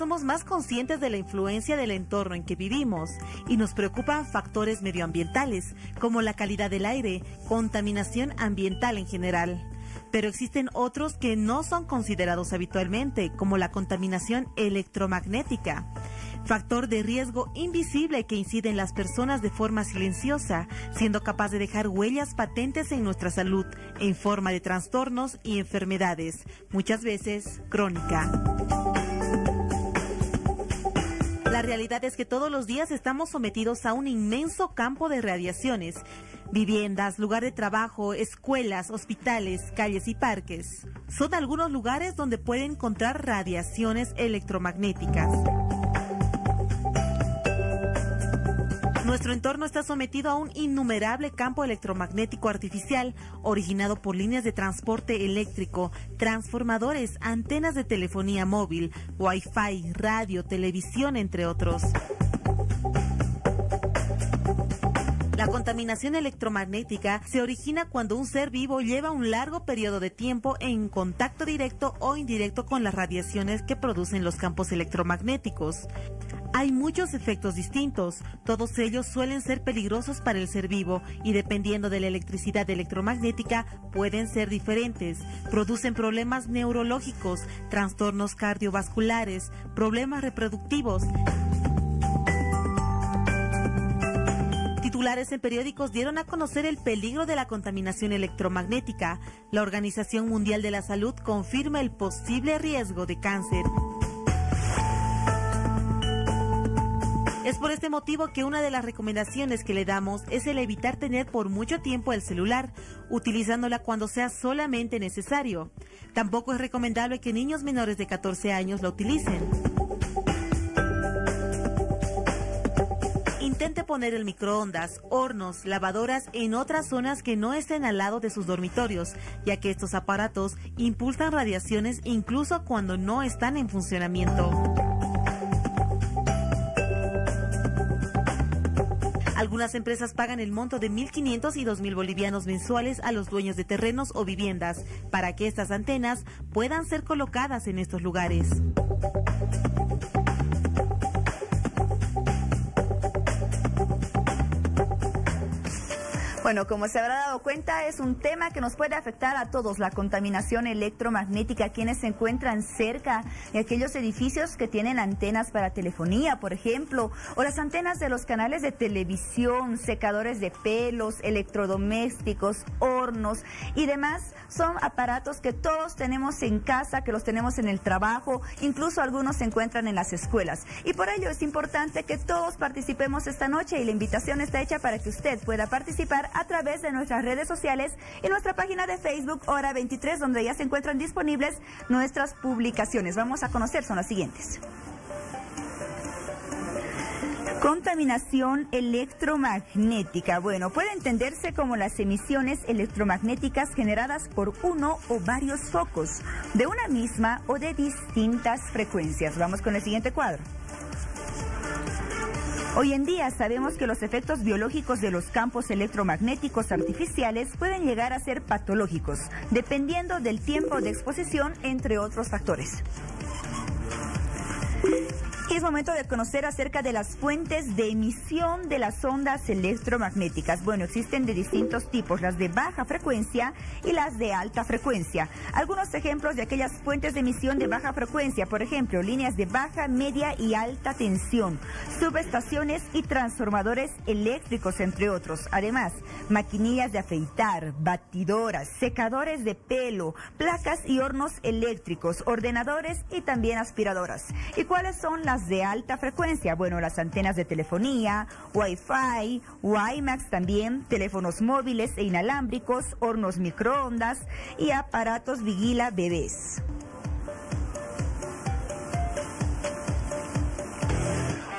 Somos más conscientes de la influencia del entorno en que vivimos y nos preocupan factores medioambientales como la calidad del aire, contaminación ambiental en general. Pero existen otros que no son considerados habitualmente, como la contaminación electromagnética, factor de riesgo invisible que incide en las personas de forma silenciosa, siendo capaz de dejar huellas patentes en nuestra salud en forma de trastornos y enfermedades, muchas veces crónica. La realidad es que todos los días estamos sometidos a un inmenso campo de radiaciones. Viviendas, lugar de trabajo, escuelas, hospitales, calles y parques. Son algunos lugares donde puede encontrar radiaciones electromagnéticas. Nuestro entorno está sometido a un innumerable campo electromagnético artificial originado por líneas de transporte eléctrico, transformadores, antenas de telefonía móvil, Wi-Fi, radio, televisión, entre otros. La contaminación electromagnética se origina cuando un ser vivo lleva un largo periodo de tiempo en contacto directo o indirecto con las radiaciones que producen los campos electromagnéticos. Hay muchos efectos distintos, todos ellos suelen ser peligrosos para el ser vivo y dependiendo de la electricidad electromagnética pueden ser diferentes. Producen problemas neurológicos, trastornos cardiovasculares, problemas reproductivos. Titulares en periódicos dieron a conocer el peligro de la contaminación electromagnética. La Organización Mundial de la Salud confirma el posible riesgo de cáncer. Es por este motivo que una de las recomendaciones que le damos es el evitar tener por mucho tiempo el celular, utilizándola cuando sea solamente necesario. Tampoco es recomendable que niños menores de 14 años la utilicen. Intente poner el microondas, hornos, lavadoras en otras zonas que no estén al lado de sus dormitorios, ya que estos aparatos impulsan radiaciones incluso cuando no están en funcionamiento. Algunas empresas pagan el monto de 1.500 y 2.000 bolivianos mensuales a los dueños de terrenos o viviendas para que estas antenas puedan ser colocadas en estos lugares. Bueno, como se habrá dado cuenta, es un tema que nos puede afectar a todos, la contaminación electromagnética, quienes se encuentran cerca de aquellos edificios que tienen antenas para telefonía, por ejemplo, o las antenas de los canales de televisión, secadores de pelos, electrodomésticos, hornos y demás. Son aparatos que todos tenemos en casa, que los tenemos en el trabajo, incluso algunos se encuentran en las escuelas. Y por ello es importante que todos participemos esta noche y la invitación está hecha para que usted pueda participar a través de nuestras redes sociales y nuestra página de Facebook Hora 23, donde ya se encuentran disponibles nuestras publicaciones. Vamos a conocer, son las siguientes. Contaminación electromagnética. Bueno, puede entenderse como las emisiones electromagnéticas generadas por uno o varios focos de una misma o de distintas frecuencias. Vamos con el siguiente cuadro. Hoy en día sabemos que los efectos biológicos de los campos electromagnéticos artificiales pueden llegar a ser patológicos, dependiendo del tiempo de exposición, entre otros factores. Y es momento de conocer acerca de las fuentes de emisión de las ondas electromagnéticas. Bueno, existen de distintos tipos, las de baja frecuencia y las de alta frecuencia. Algunos ejemplos de aquellas fuentes de emisión de baja frecuencia, por ejemplo, líneas de baja, media y alta tensión, subestaciones y transformadores eléctricos, entre otros. Además, maquinillas de afeitar, batidoras, secadores de pelo, placas y hornos eléctricos, ordenadores y también aspiradoras. ¿Y cuáles son las de alta frecuencia? Bueno, las antenas de telefonía, Wi-Fi, WiMAX también, teléfonos móviles e inalámbricos, hornos microondas y aparatos vigila bebés.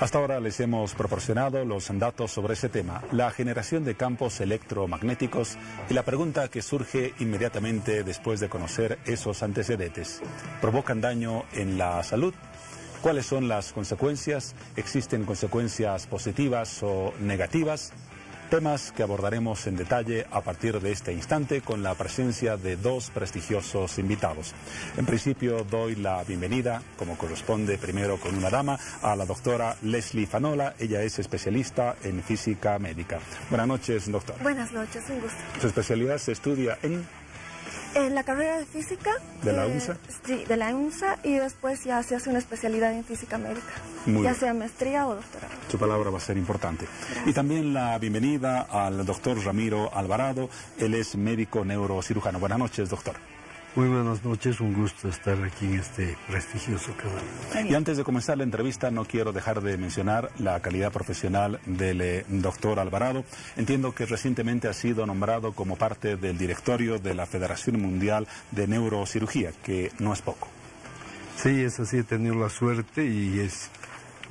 Hasta ahora les hemos proporcionado los datos sobre ese tema, la generación de campos electromagnéticos y la pregunta que surge inmediatamente después de conocer esos antecedentes. ¿Provocan daño en la salud? ¿Cuáles son las consecuencias? ¿Existen consecuencias positivas o negativas? Temas que abordaremos en detalle a partir de este instante con la presencia de dos prestigiosos invitados. En principio doy la bienvenida, como corresponde primero con una dama, a la doctora Leslie Fanola. Ella es especialista en física médica. Buenas noches, doctora. Buenas noches, un gusto. ¿Su especialidad se estudia en la carrera de física. ¿De la UNSA? Sí, de la UNSA, y después ya se hace una especialidad en física médica, ya sea maestría o doctorado. Su palabra va a ser importante. Gracias. Y también la bienvenida al doctor Ramiro Alvarado. Él es médico neurocirujano. Buenas noches, doctor. Muy buenas noches, un gusto estar aquí en este prestigioso canal. Y antes de comenzar la entrevista, no quiero dejar de mencionar la calidad profesional del doctor Alvarado. Entiendo que recientemente ha sido nombrado como parte del directorio de la Federación Mundial de Neurocirugía, que no es poco. Sí, es así, he tenido la suerte y es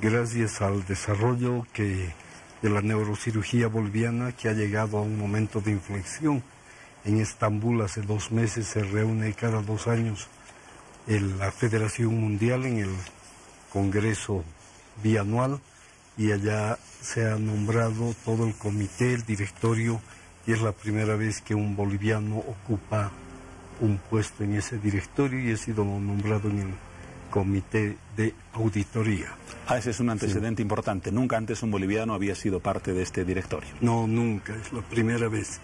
gracias al desarrollo de la neurocirugía boliviana que ha llegado a un momento de inflexión. En Estambul hace 2 meses se reúne cada 2 años la Federación Mundial en el Congreso bianual, y allá se ha nombrado todo el comité, el directorio, y es la primera vez que un boliviano ocupa un puesto en ese directorio, y he sido nombrado en el comité de auditoría. Ese es un antecedente importante. Nunca antes un boliviano había sido parte de este directorio. No, nunca, es la primera vez.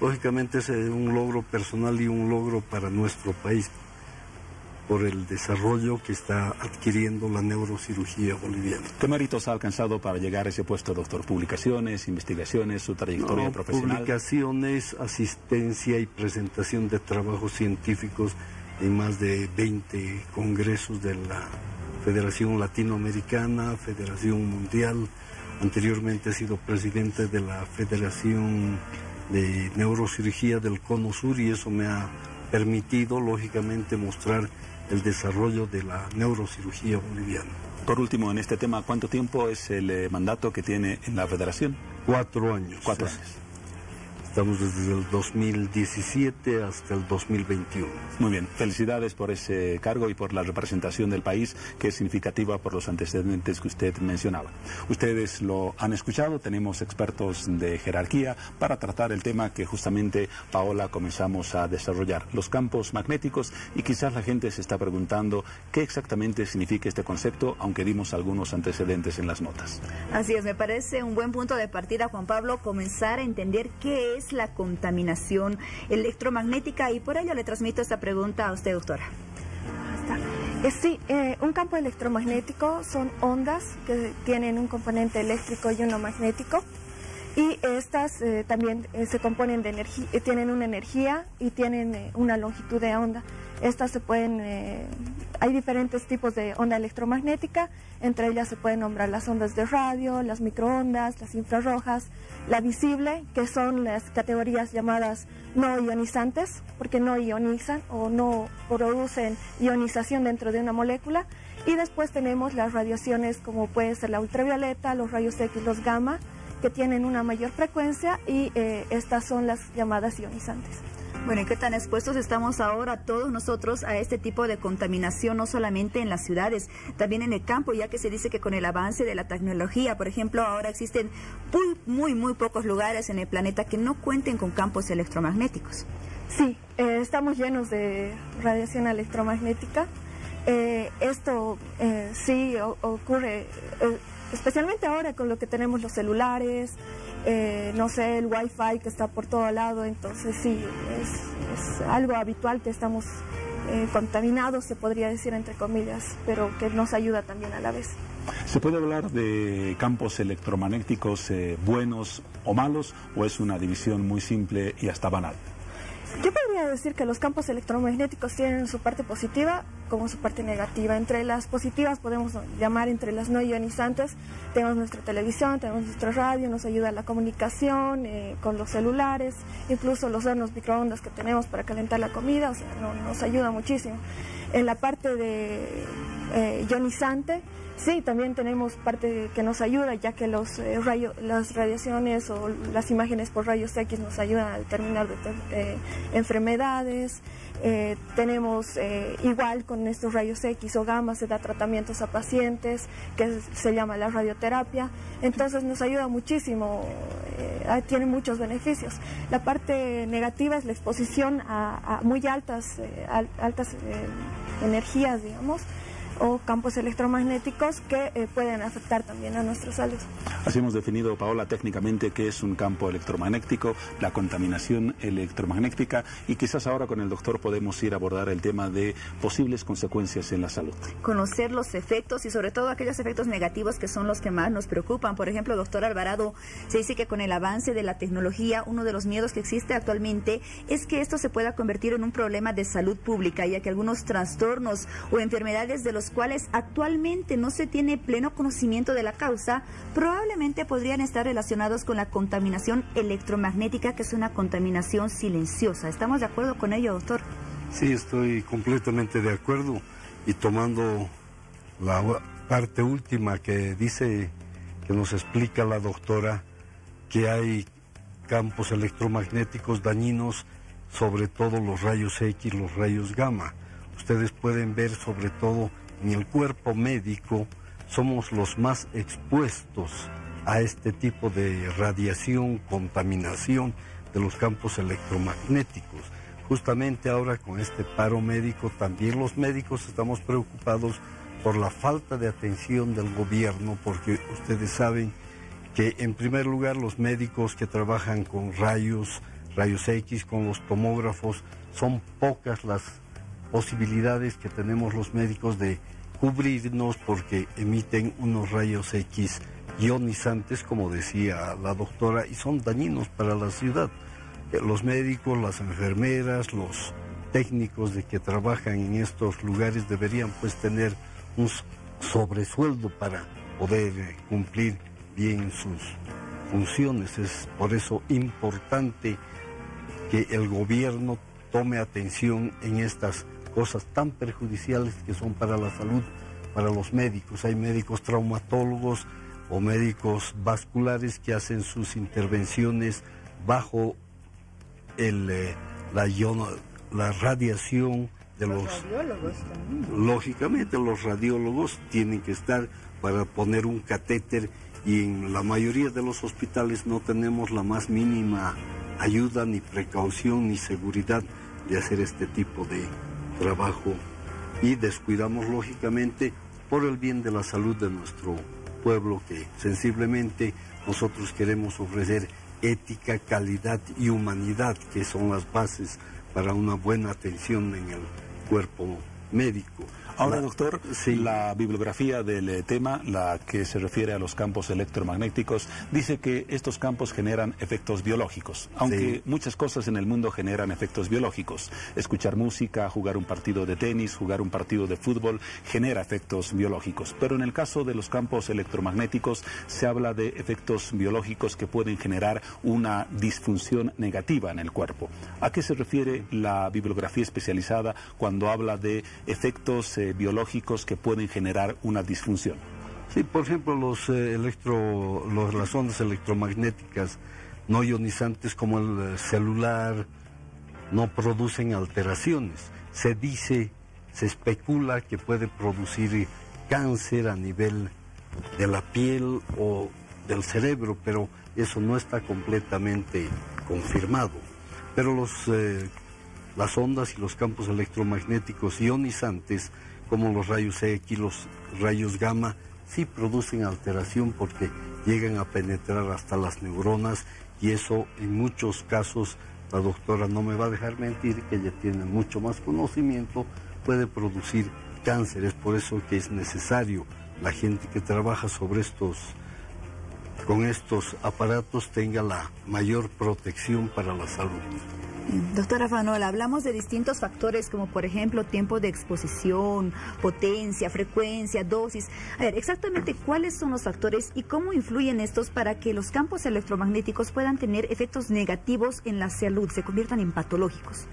Lógicamente es un logro personal y un logro para nuestro país por el desarrollo que está adquiriendo la neurocirugía boliviana. ¿Qué méritos ha alcanzado para llegar a ese puesto, doctor? ¿Publicaciones, investigaciones, su trayectoria profesional? Publicaciones, asistencia y presentación de trabajos científicos en más de 20 congresos de la Federación Latinoamericana, Federación Mundial. Anteriormente he sido presidente de la Federación de Neurocirugía del Cono Sur, y eso me ha permitido, lógicamente, mostrar el desarrollo de la neurocirugía boliviana. Por último, en este tema, ¿cuánto tiempo es el mandato que tiene en la federación? 4 años. 4 años. Estamos desde el 2017 hasta el 2021. Muy bien, felicidades por ese cargo y por la representación del país, que es significativa por los antecedentes que usted mencionaba. Ustedes lo han escuchado, tenemos expertos de jerarquía para tratar el tema que justamente, Paola, comenzamos a desarrollar, los campos magnéticos, y quizás la gente se está preguntando qué exactamente significa este concepto, aunque dimos algunos antecedentes en las notas. Así es, me parece un buen punto de partida, Juan Pablo, comenzar a entender qué es la contaminación electromagnética, y por ello le transmito esta pregunta a usted, doctora. Sí, un campo electromagnético son ondas que tienen un componente eléctrico y uno magnético, y estas también se componen de energía, tienen una energía y tienen una longitud de onda. Estas se pueden, hay diferentes tipos de onda electromagnética, entre ellas se pueden nombrar las ondas de radio, las microondas, las infrarrojas, la visible, que son las categorías llamadas no ionizantes, porque no ionizan o no producen ionización dentro de una molécula, y después tenemos las radiaciones como puede ser la ultravioleta, los rayos X, los gamma, que tienen una mayor frecuencia, y estas son las llamadas ionizantes. Bueno, ¿y qué tan expuestos estamos ahora todos nosotros a este tipo de contaminación, no solamente en las ciudades, también en el campo, ya que se dice que con el avance de la tecnología, por ejemplo, ahora existen muy pocos lugares en el planeta que no cuenten con campos electromagnéticos? Sí, estamos llenos de radiación electromagnética. Esto sí ocurre, especialmente ahora con lo que tenemos los celulares, no sé, el wifi que está por todo lado. Entonces sí, es algo habitual que estamos contaminados, se podría decir entre comillas, pero que nos ayuda también a la vez. ¿Se puede hablar de campos electromagnéticos buenos o malos, o es una división muy simple y hasta banal? Yo podría decir que los campos electromagnéticos tienen su parte positiva como su parte negativa. Entre las positivas podemos llamar, entre las no ionizantes, tenemos nuestra televisión, tenemos nuestra radio, nos ayuda a la comunicación con los celulares, incluso los hornos microondas que tenemos para calentar la comida, o sea, nos ayuda muchísimo. En la parte de ionizante Sí, también tenemos parte que nos ayuda, ya que las radiaciones o las imágenes por rayos X nos ayudan a determinar enfermedades. Tenemos igual con estos rayos X o gamma se da tratamientos a pacientes, que se llama la radioterapia. Entonces nos ayuda muchísimo, tiene muchos beneficios. La parte negativa es la exposición a muy altas energías, digamos, o campos electromagnéticos que pueden afectar también a nuestra salud. Así hemos definido, Paola, técnicamente qué es un campo electromagnético, la contaminación electromagnética, y quizás ahora con el doctor podemos ir a abordar el tema de posibles consecuencias en la salud. Conocer los efectos y sobre todo aquellos efectos negativos que son los que más nos preocupan. Por ejemplo, doctor Alvarado, se dice que con el avance de la tecnología, uno de los miedos que existe actualmente es que esto se pueda convertir en un problema de salud pública, ya que algunos trastornos o enfermedades de los cuales actualmente no se tiene pleno conocimiento de la causa, probablemente podrían estar relacionados con la contaminación electromagnética, que es una contaminación silenciosa. ¿Estamos de acuerdo con ello, doctor? Sí, estoy completamente de acuerdo, y tomando la parte última que dice, que nos explica la doctora, que hay campos electromagnéticos dañinos, sobre todo los rayos X, los rayos gamma. Ustedes pueden ver, sobre todo en el cuerpo médico, somos los más expuestos a este tipo de radiación, contaminación de los campos electromagnéticos. Justamente ahora con este paro médico, también los médicos estamos preocupados por la falta de atención del gobierno, porque ustedes saben que en primer lugar los médicos que trabajan con rayos X, con los tomógrafos, son pocas las posibilidades que tenemos los médicos de cubrirnos, porque emiten unos rayos X ionizantes, como decía la doctora, y son dañinos para la ciudad. Los médicos, las enfermeras, los técnicos de que trabajan en estos lugares deberían pues tener un sobresueldo para poder cumplir bien sus funciones. Es por eso importante que el gobierno tome atención en estas cosas tan perjudiciales que son para la salud, para los médicos. Hay médicos traumatólogos o médicos vasculares que hacen sus intervenciones bajo la radiación de los radiólogos también. Lógicamente los radiólogos tienen que estar para poner un catéter, y en la mayoría de los hospitales no tenemos la más mínima ayuda, ni precaución, ni seguridad de hacer este tipo de trabajo, y descuidamos lógicamente por el bien de la salud de nuestro pueblo, que sensiblemente nosotros queremos ofrecer ética, calidad y humanidad, que son las bases para una buena atención en el cuerpo médico. Ahora, doctor, sí. La bibliografía del tema, la que se refiere a los campos electromagnéticos, dice que estos campos generan efectos biológicos, aunque muchas cosas en el mundo generan efectos biológicos. Escuchar música, jugar un partido de tenis, jugar un partido de fútbol, genera efectos biológicos. Pero en el caso de los campos electromagnéticos se habla de efectos biológicos que pueden generar una disfunción negativa en el cuerpo. ¿A qué se refiere la bibliografía especializada cuando habla de efectos biológicos que pueden generar una disfunción? Sí, por ejemplo, las ondas electromagnéticas no ionizantes como el celular no producen alteraciones. Se especula que puede producir cáncer a nivel de la piel o del cerebro, pero eso no está completamente confirmado. Pero las ondas y los campos electromagnéticos ionizantes, como los rayos X, los rayos gamma, sí producen alteración porque llegan a penetrar hasta las neuronas, y eso en muchos casos, la doctora no me va a dejar mentir, que ella tiene mucho más conocimiento, puede producir cáncer. Es por eso que es necesario la gente que trabaja con estos aparatos tenga la mayor protección para la salud. Doctora Fanola, hablamos de distintos factores como por ejemplo tiempo de exposición, potencia, frecuencia, dosis. A ver, exactamente cuáles son los factores y cómo influyen estos para que los campos electromagnéticos puedan tener efectos negativos en la salud, se conviertan en patológicos.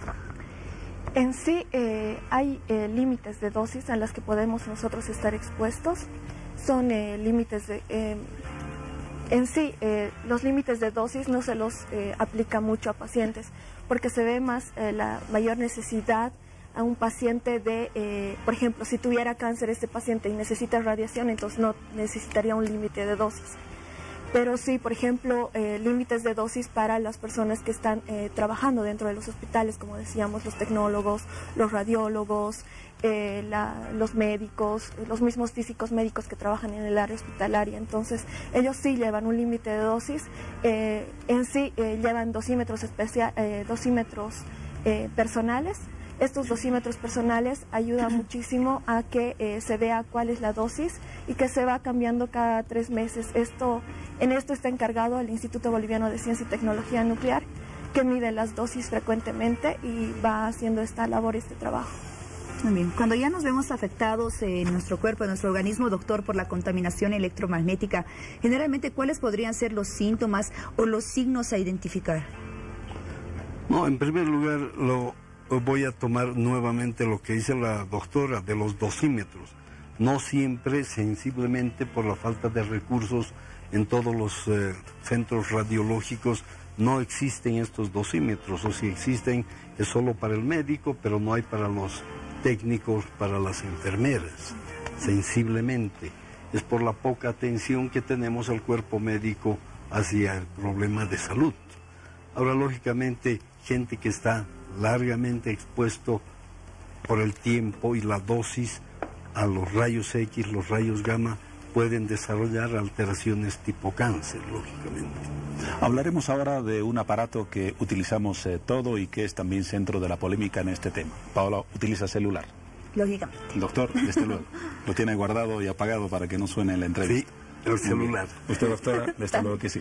En sí hay límites de dosis a las que podemos nosotros estar expuestos. son límites de... en sí, los límites de dosis no se los aplica mucho a pacientes, porque se ve más la mayor necesidad a un paciente de, por ejemplo, si tuviera cáncer este paciente y necesita radiación, entonces no necesitaría un límite de dosis. Pero sí, por ejemplo, límites de dosis para las personas que están trabajando dentro de los hospitales, como decíamos, los tecnólogos, los radiólogos, los médicos, los mismos físicos médicos que trabajan en el área hospitalaria. Entonces, ellos sí llevan un límite de dosis. En sí, llevan dosímetros personales. Estos dosímetros personales ayudan muchísimo a que se vea cuál es la dosis y que se va cambiando cada 3 meses. En esto está encargado el Instituto Boliviano de Ciencia y Tecnología Nuclear, que mide las dosis frecuentemente y va haciendo esta labor, este trabajo. Muy bien. Cuando ya nos vemos afectados en nuestro cuerpo, en nuestro organismo, doctor, por la contaminación electromagnética, generalmente, ¿cuáles podrían ser los síntomas o los signos a identificar? No, en primer lugar, voy a tomar nuevamente lo que dice la doctora de los dosímetros. No siempre, sensiblemente por la falta de recursos en todos los centros radiológicos, no existen estos dosímetros, o si existen es solo para el médico, pero no hay para los técnicos, para las enfermeras, sensiblemente. Es por la poca atención que tenemos al cuerpo médico hacia el problema de salud. Ahora, lógicamente, gente que está largamente expuesto por el tiempo y la dosis a los rayos X, los rayos gamma, pueden desarrollar alteraciones tipo cáncer, lógicamente. Hablaremos ahora de un aparato que utilizamos todo y que es también centro de la polémica en este tema. Paola, ¿utiliza celular? Lógicamente. Doctor, desde luego. Lo tiene guardado y apagado para que no suene en la entrevista. Sí. El celular. Usted, doctora, desde luego que sí.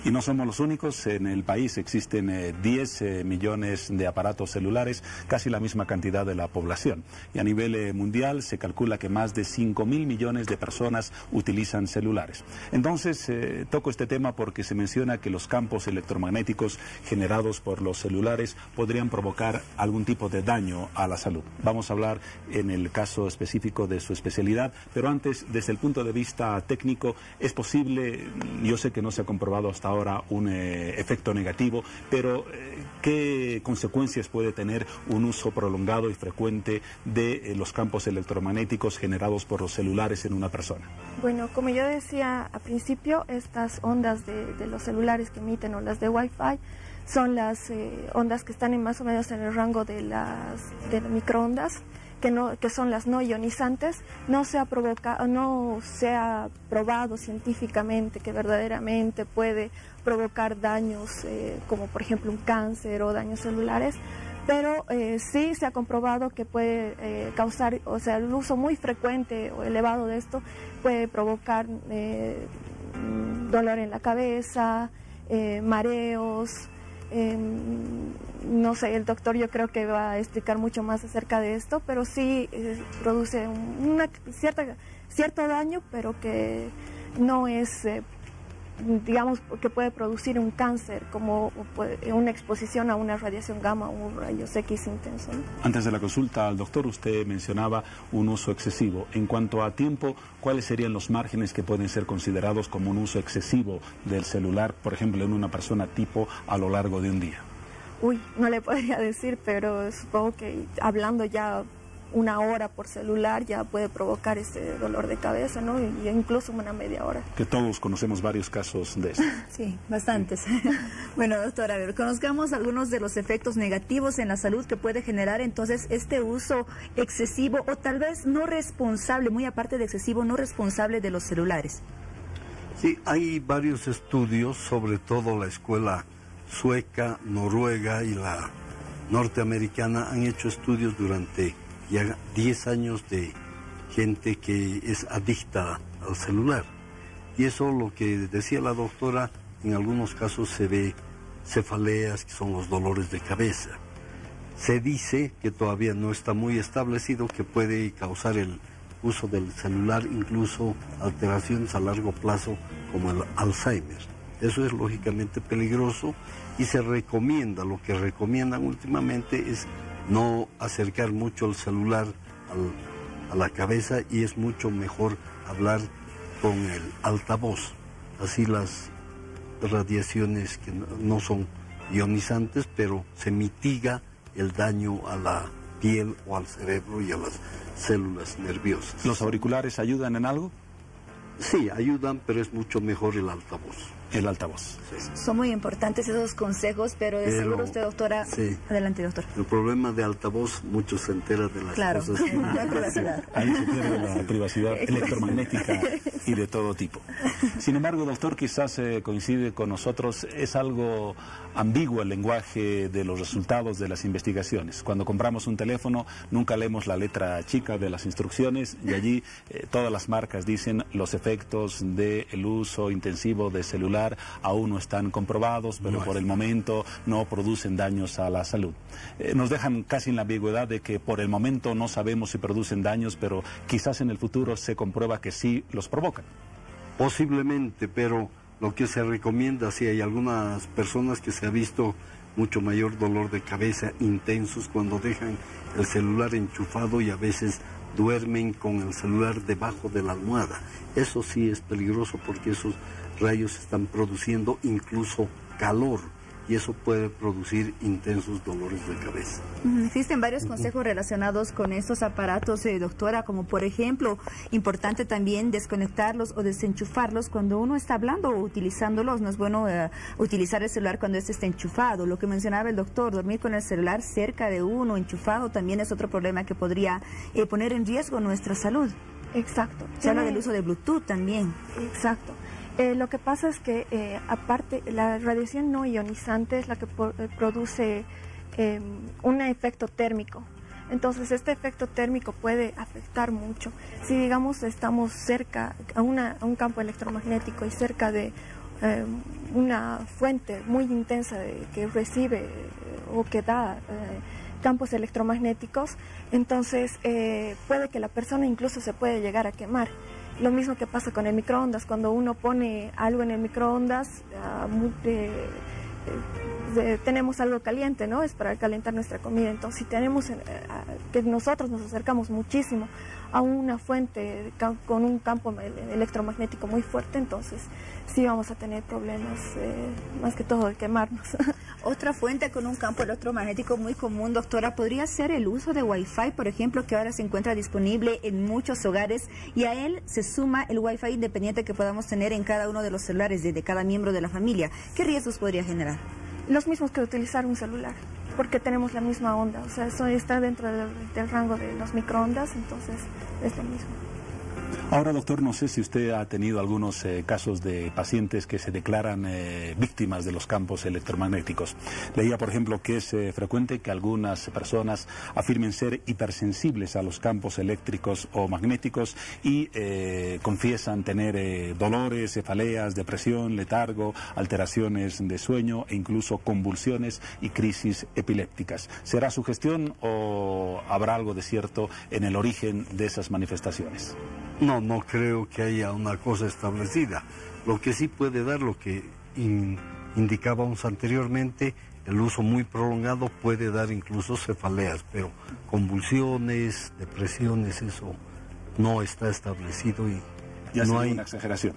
Y no somos los únicos. En el país existen 10 millones de aparatos celulares, casi la misma cantidad de la población. Y a nivel mundial se calcula que más de 5.000 millones de personas utilizan celulares. Entonces, toco este tema porque se menciona que los campos electromagnéticos generados por los celulares podrían provocar algún tipo de daño a la salud. Vamos a hablar en el caso específico de su especialidad, pero antes, desde el punto de vista técnico, es posible, yo sé que no se ha comprobado hasta ahora un efecto negativo, pero ¿qué consecuencias puede tener un uso prolongado y frecuente de los campos electromagnéticos generados por los celulares en una persona? Bueno, como yo decía al principio, estas ondas de los celulares que emiten o las de Wi-Fi son las ondas que están más o menos en el rango de las microondas, que son las no ionizantes. No se ha probado científicamente que verdaderamente puede provocar daños como por ejemplo un cáncer o daños celulares, pero sí se ha comprobado que puede causar, o sea, el uso muy frecuente o elevado de esto puede provocar dolor en la cabeza, mareos. No sé, el doctor yo creo que va a explicar mucho más acerca de esto, pero sí produce cierto daño, pero que no es, digamos, que puede producir un cáncer, como una exposición a una radiación gamma o un rayos X intenso, ¿no? Antes de la consulta al doctor, usted mencionaba un uso excesivo. En cuanto a tiempo, ¿cuáles serían los márgenes que pueden ser considerados como un uso excesivo del celular, por ejemplo, en una persona tipo a lo largo de un día? Uy, no le podría decir, pero supongo que hablando ya 1 hora por celular ya puede provocar ese dolor de cabeza, ¿no? Y incluso una media hora. Que todos conocemos varios casos de eso. Sí, bastantes. Bueno, doctora, a ver, conozcamos algunos de los efectos negativos en la salud que puede generar entonces este uso excesivo o tal vez no responsable, muy aparte de excesivo, no responsable de los celulares. Sí, hay varios estudios, sobre todo la escuela sueca, noruega y la norteamericana han hecho estudios durante ya 10 años de gente que es adicta al celular. Y eso, lo que decía la doctora, en algunos casos se ve cefaleas, que son los dolores de cabeza. Se dice que todavía no está muy establecido que puede causar el uso del celular incluso alteraciones a largo plazo como el Alzheimer. Eso es lógicamente peligroso y se recomienda, lo que recomiendan últimamente es no acercar mucho el celular a la cabeza, y es mucho mejor hablar con el altavoz. Así las radiaciones que no son ionizantes, pero se mitiga el daño a la piel o al cerebro y a las células nerviosas. ¿Los auriculares ayudan en algo? Sí, ayudan, pero es mucho mejor el altavoz. El altavoz. Sí. Son muy importantes esos consejos, pero de seguro usted, doctora... Sí. Adelante, doctor. El problema de altavoz, muchos se enteran de las cosas. La privacidad. Ahí se pierde la privacidad electromagnética y de todo tipo. Sin embargo, doctor, quizás coincide con nosotros, es algo ambiguo el lenguaje de los resultados de las investigaciones. Cuando compramos un teléfono, nunca leemos la letra chica de las instrucciones y allí todas las marcas dicen los efectos del uso intensivo de celular aún no están comprobados, pero por el momento no producen daños a la salud. Nos dejan casi en la ambigüedad de que por el momento no sabemos si producen daños, pero quizás en el futuro se comprueba que sí los provocan. Posiblemente, pero lo que se recomienda, sí hay algunas personas que se ha visto mucho mayor dolor de cabeza intensos cuando dejan el celular enchufado y a veces duermen con el celular debajo de la almohada. Eso sí es peligroso porque esos rayos están produciendo incluso calor y eso puede producir intensos dolores de cabeza. Existen varios consejos relacionados con estos aparatos, doctora, como por ejemplo, importante también desconectarlos o desenchufarlos cuando uno está hablando o utilizándolos. No es bueno utilizar el celular cuando este está enchufado. Lo que mencionaba el doctor, dormir con el celular cerca de uno, enchufado, también es otro problema que podría poner en riesgo nuestra salud. Exacto. Se habla del uso de Bluetooth también. Exacto. Lo que pasa es que, aparte, la radiación no ionizante es la que produce un efecto térmico. Entonces, este efecto térmico puede afectar mucho. Si, digamos, estamos cerca a un campo electromagnético y cerca de una fuente muy intensa que recibe o que da campos electromagnéticos, entonces puede que la persona incluso se puede llegar a quemar. Lo mismo que pasa con el microondas, cuando uno pone algo en el microondas, tenemos algo caliente, ¿no? Es para calentar nuestra comida. Entonces, si tenemos que nosotros nos acercamos muchísimo a una fuente con un campo electromagnético muy fuerte, entonces sí vamos a tener problemas, más que todo de quemarnos. Otra fuente con un campo electromagnético muy común, doctora, podría ser el uso de Wi-Fi, por ejemplo, que ahora se encuentra disponible en muchos hogares y a él se suma el Wi-Fi independiente que podamos tener en cada uno de los celulares de cada miembro de la familia. ¿Qué riesgos podría generar? Los mismos que utilizar un celular, porque tenemos la misma onda, o sea, eso está dentro del rango de los microondas, entonces es lo mismo. Ahora, doctor, no sé si usted ha tenido algunos casos de pacientes que se declaran víctimas de los campos electromagnéticos. Leía, por ejemplo, que es frecuente que algunas personas afirmen ser hipersensibles a los campos eléctricos o magnéticos y confiesan tener dolores, cefaleas, depresión, letargo, alteraciones de sueño e incluso convulsiones y crisis epilépticas. ¿Será sugestión o habrá algo de cierto en el origen de esas manifestaciones? No creo que haya una cosa establecida. Lo que sí puede dar, lo que indicábamos anteriormente, el uso muy prolongado puede dar incluso cefaleas, pero convulsiones, depresiones, eso no está establecido y ya no hay una exageración.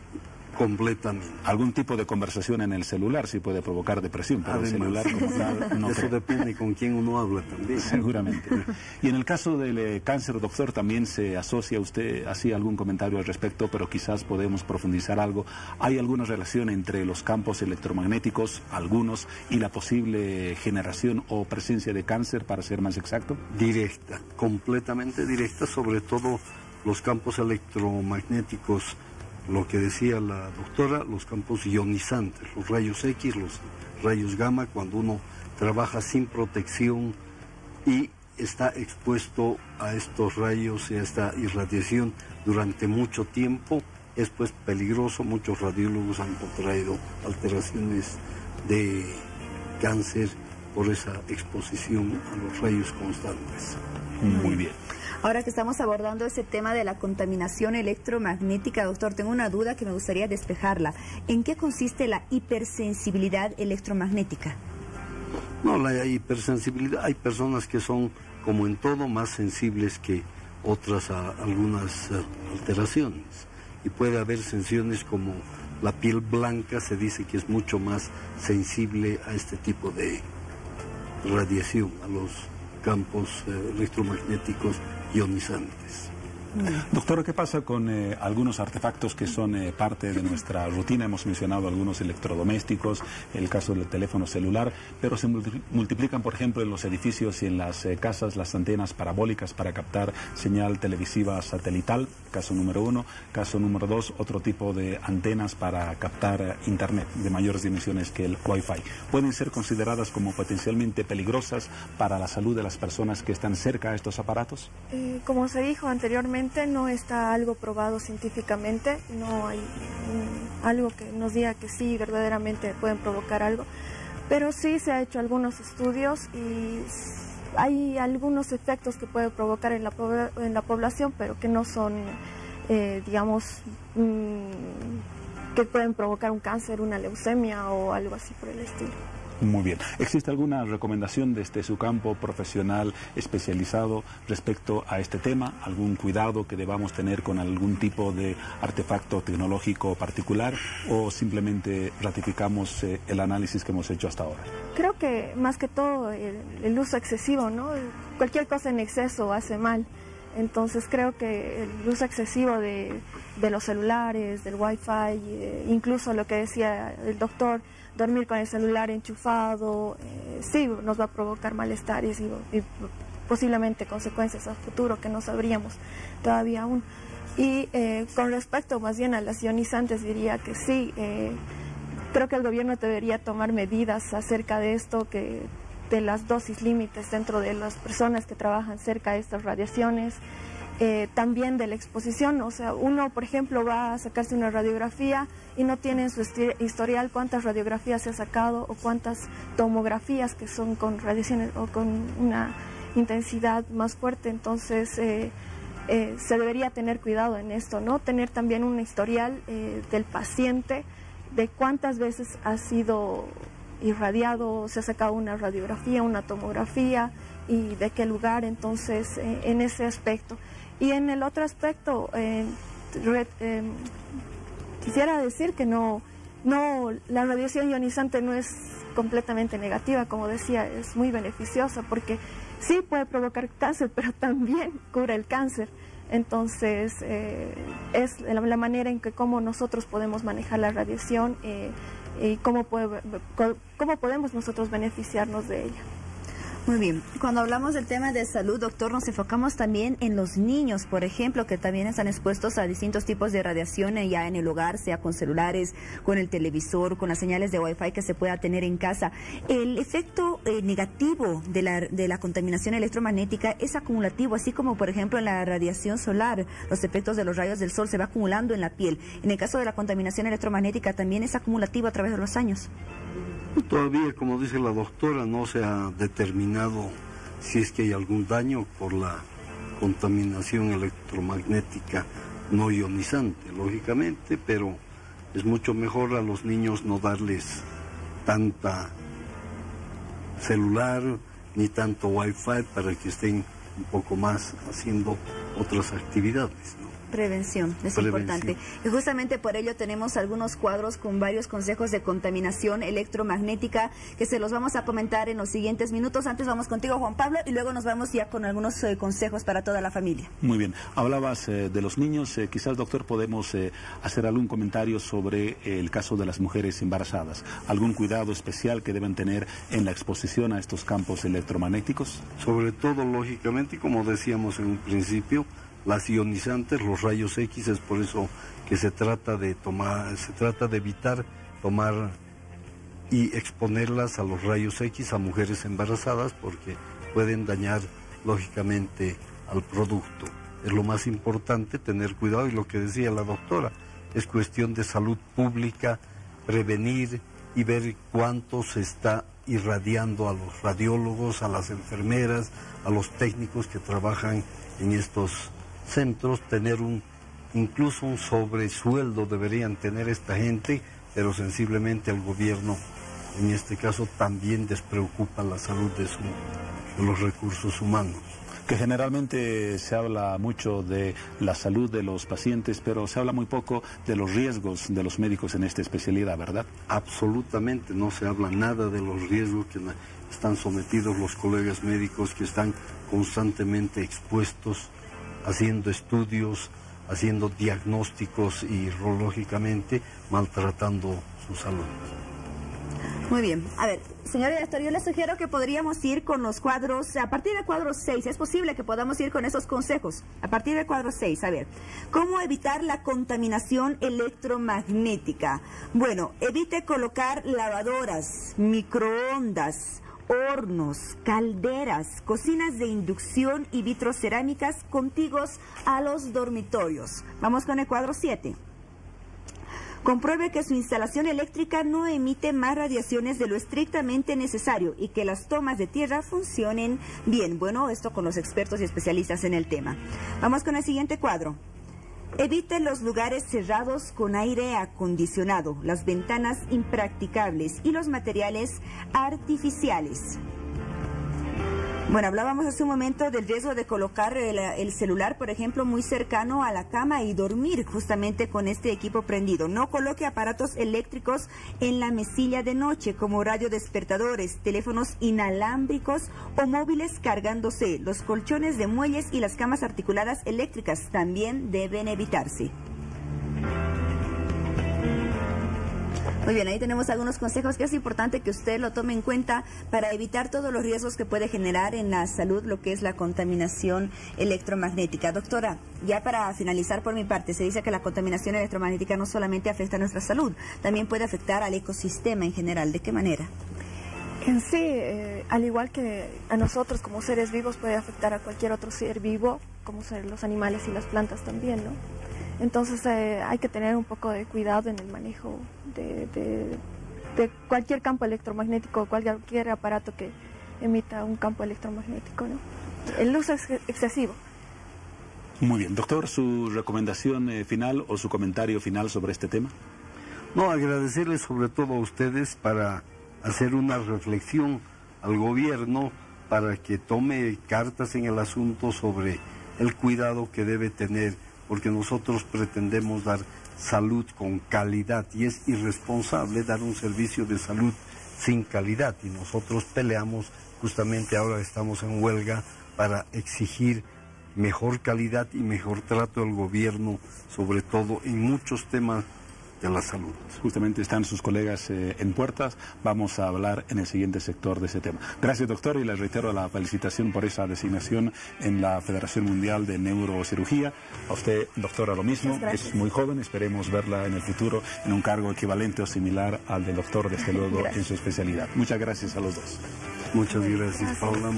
Completamente. Algún tipo de conversación en el celular sí puede provocar depresión, pero además, el celular como tal no eso creo. depende con quién uno habla también. Seguramente. Y en el caso del cáncer, doctor, también se asocia usted, así algún comentario al respecto, pero quizás podemos profundizar algo. ¿Hay alguna relación entre los campos electromagnéticos, algunos, y la posible generación o presencia de cáncer, para ser más exacto? Directa, completamente directa, sobre todo los campos electromagnéticos. Lo que decía la doctora, los campos ionizantes, los rayos X, los rayos gamma, cuando uno trabaja sin protección y está expuesto a estos rayos y a esta irradiación durante mucho tiempo, es pues peligroso. Muchos radiólogos han contraído alteraciones de cáncer por esa exposición a los rayos constantes. Muy bien. Ahora que estamos abordando ese tema de la contaminación electromagnética, doctor, tengo una duda que me gustaría despejarla. ¿En qué consiste la hipersensibilidad electromagnética? No, la hipersensibilidad, hay personas que son, como en todo, más sensibles que otras a algunas alteraciones. y puede haber sensaciones como la piel blanca, se dice que es mucho más sensible a este tipo de radiación, a los campos electromagnéticos ionizantes. Doctora, ¿qué pasa con algunos artefactos que son parte de nuestra rutina? Hemos mencionado algunos electrodomésticos, el caso del teléfono celular, pero se multiplican, por ejemplo, en los edificios y en las casas las antenas parabólicas para captar señal televisiva satelital, caso número 1. Caso número 2, otro tipo de antenas para captar Internet de mayores dimensiones que el Wi-Fi. ¿Pueden ser consideradas como potencialmente peligrosas para la salud de las personas que están cerca a estos aparatos? Como se dijo anteriormente, no está algo probado científicamente, no hay algo que nos diga que sí, verdaderamente pueden provocar algo, pero sí se ha hecho algunos estudios y hay algunos efectos que puede provocar en la población, pero que no son, digamos, que pueden provocar un cáncer, una leucemia o algo así por el estilo. Muy bien. ¿Existe alguna recomendación desde su campo profesional especializado respecto a este tema? ¿Algún cuidado que debamos tener con algún tipo de artefacto tecnológico particular o simplemente ratificamos el análisis que hemos hecho hasta ahora? Creo que más que todo el uso excesivo, ¿no? Cualquier cosa en exceso hace mal. Entonces creo que el uso excesivo de los celulares, del Wi-Fi, incluso lo que decía el doctor, dormir con el celular enchufado, sí nos va a provocar malestares y posiblemente consecuencias a futuro que no sabríamos todavía aún. Y con respecto más bien a las ionizantes, diría que sí, creo que el gobierno debería tomar medidas acerca de esto, de las dosis límites dentro de las personas que trabajan cerca de estas radiaciones, también de la exposición. O sea, uno, por ejemplo, va a sacarse una radiografía y no tiene en su historial cuántas radiografías se ha sacado o cuántas tomografías que son con radiaciones o con una intensidad más fuerte. Entonces, se debería tener cuidado en esto, ¿no? Tener también un historial del paciente de cuántas veces ha sido irradiado, se ha sacado una radiografía, una tomografía y de qué lugar. Entonces, en ese aspecto. Y en el otro aspecto, quisiera decir que no, la radiación ionizante no es completamente negativa, como decía, es muy beneficiosa porque sí puede provocar cáncer, pero también cura el cáncer. Entonces, es la manera en que cómo nosotros podemos manejar la radiación y cómo podemos nosotros beneficiarnos de ella. Muy bien. Cuando hablamos del tema de salud, doctor, nos enfocamos también en los niños, por ejemplo, que también están expuestos a distintos tipos de radiación ya en el hogar, sea con celulares, con el televisor, con las señales de Wi-Fi que se pueda tener en casa. El efecto negativo de la contaminación electromagnética es acumulativo, así como, por ejemplo, en la radiación solar, los efectos de los rayos del sol se va acumulando en la piel. En el caso de la contaminación electromagnética también es acumulativo a través de los años. Todavía, como dice la doctora, no se ha determinado si es que hay algún daño por la contaminación electromagnética no ionizante, lógicamente, pero es mucho mejor a los niños no darles tanta celular ni tanto Wi-Fi para que estén un poco más haciendo otras actividades, ¿no? Prevención, es importante. Y justamente por ello tenemos algunos cuadros con varios consejos de contaminación electromagnética que se los vamos a comentar en los siguientes minutos. Antes vamos contigo, Juan Pablo, y luego nos vamos ya con algunos consejos para toda la familia. Muy bien. Hablabas de los niños. Quizás, doctor, podemos hacer algún comentario sobre el caso de las mujeres embarazadas. ¿Algún cuidado especial que deben tener en la exposición a estos campos electromagnéticos? Sobre todo, lógicamente, como decíamos en un principio, las ionizantes, los rayos X, es por eso que se trata de evitar tomar y exponerlas a los rayos X a mujeres embarazadas porque pueden dañar lógicamente al producto. Es lo más importante tener cuidado y lo que decía la doctora, es cuestión de salud pública, prevenir y ver cuánto se está irradiando a los radiólogos, a las enfermeras, a los técnicos que trabajan en estos centros, tener incluso un sobresueldo deberían tener esta gente, pero sensiblemente al gobierno, en este caso, también despreocupa la salud de los recursos humanos. Que generalmente se habla mucho de la salud de los pacientes, pero se habla muy poco de los riesgos de los médicos en esta especialidad, ¿verdad? Absolutamente, no se habla nada de los riesgos que están sometidos los colegas médicos, que están constantemente expuestos, haciendo estudios, haciendo diagnósticos y lógicamente maltratando su salud. Muy bien. A ver, señor director, yo le sugiero que podríamos ir con los cuadros, a partir del cuadro 6, es posible que podamos ir con esos consejos. A partir del cuadro 6, a ver, ¿cómo evitar la contaminación electromagnética? Bueno, evite colocar lavadoras, microondas, hornos, calderas, cocinas de inducción y vitrocerámicas contiguos a los dormitorios. Vamos con el cuadro 7. Compruebe que su instalación eléctrica no emite más radiaciones de lo estrictamente necesario y que las tomas de tierra funcionen bien. Bueno, esto con los expertos y especialistas en el tema. Vamos con el siguiente cuadro. Evite los lugares cerrados con aire acondicionado, las ventanas impracticables y los materiales artificiales. Bueno, hablábamos hace un momento del riesgo de colocar el celular, por ejemplo, muy cercano a la cama y dormir justamente con este equipo prendido. No coloque aparatos eléctricos en la mesilla de noche, como radiodespertadores, teléfonos inalámbricos o móviles cargándose. Los colchones de muelles y las camas articuladas eléctricas también deben evitarse. Muy bien, ahí tenemos algunos consejos que es importante que usted lo tome en cuenta para evitar todos los riesgos que puede generar en la salud lo que es la contaminación electromagnética. Doctora, ya para finalizar por mi parte, se dice que la contaminación electromagnética no solamente afecta a nuestra salud, también puede afectar al ecosistema en general. ¿De qué manera? En sí, al igual que a nosotros como seres vivos, puede afectar a cualquier otro ser vivo, como los animales y las plantas también, ¿no? Entonces hay que tener un poco de cuidado en el manejo de cualquier campo electromagnético, cualquier aparato que emita un campo electromagnético, ¿no? El uso es excesivo. Muy bien. Doctor, ¿su recomendación final o su comentario final sobre este tema? No, agradecerles sobre todo a ustedes para hacer una reflexión al gobierno para que tome cartas en el asunto sobre el cuidado que debe tener, porque nosotros pretendemos dar salud con calidad y es irresponsable dar un servicio de salud sin calidad, y nosotros peleamos, justamente ahora estamos en huelga para exigir mejor calidad y mejor trato del gobierno, sobre todo en muchos temas de la salud. Justamente están sus colegas en puertas. Vamos a hablar en el siguiente sector de ese tema. Gracias, doctor, y le reitero la felicitación por esa designación en la Federación Mundial de Neurocirugía. A usted, doctora, lo mismo. Es muy joven, esperemos verla en el futuro en un cargo equivalente o similar al del doctor, desde luego, en su especialidad. Muchas gracias a los dos. Muchas gracias, Paula.